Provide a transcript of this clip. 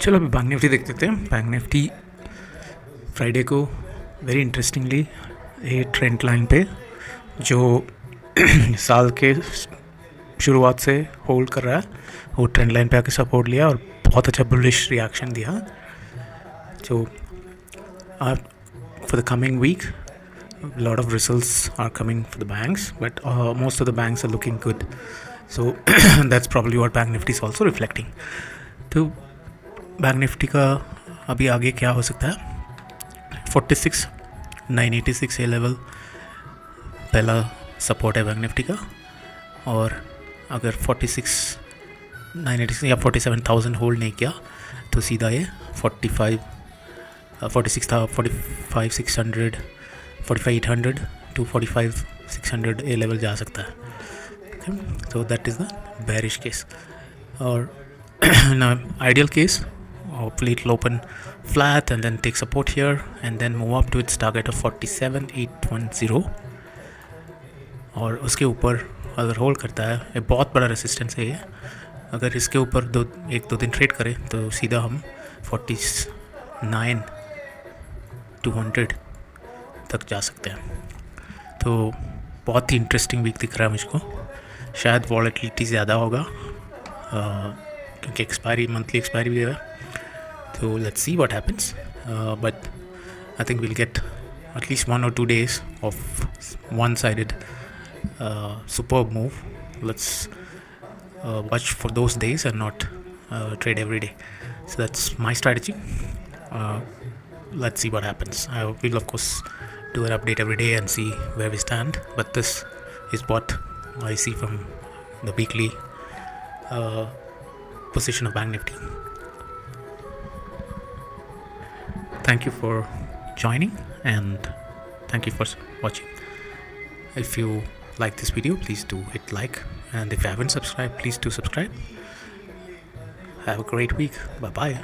चलो अभी bank Nifty देख लेते हैं। बैंक निफ्टी फ्राइडे को वेरी इंटरेस्टिंगली ये ट्रेंड लाइन पे जो साल के शुरुआत से होल्ड कर रहा है वो ट्रेंड लाइन पे आके सपोर्ट लिया और बहुत अच्छा बुलिश रिएक्शन दिया। जो for the coming week lot of results are coming for the banks, but most of the banks are looking good, so that's probably what bank nifty is also reflecting. तो bank Nifty का अभी आगे क्या हो सकता है? 46,986 ए level पहला support है बैंक निफ्टी का, और अगर 46,986 या 47,000 होल्ड नहीं किया तो सीधा ये 45,600 45,800 to 45,600 ए लेवल जा सकता है। so that is the bearish case, और in an ideal case hopefully it will open flat and then take support here and then move up to its target of 47,810, और उसके ऊपर अगर hold करता है, ये बहुत बड़ा रेसिस्टेंस है ये, अगर इसके ऊपर एक दो दिन ट्रेड करें तो सीधा हम 49,200 तक जा सकते हैं। तो बहुत ही इंटरेस्टिंग वीक दिख रहा है मुझको। शायद वॉलेटिलिटी ज़्यादा होगा क्योंकि मंथली एक्सपायरी भी है, तो let's see what happens, but I think will get at least 1 or 2 days of one-sided superb move. Let's watch for those days and not trade every day. So that's my strategy. Let's see what happens. I will of course do an update every day and see where we stand, but this is what I see from the weekly position of Bank Nifty. Thank you for joining and thank you for watching. If you like this video, please do hit like, and if you haven't subscribed, please do subscribe. Have a great week. Bye bye.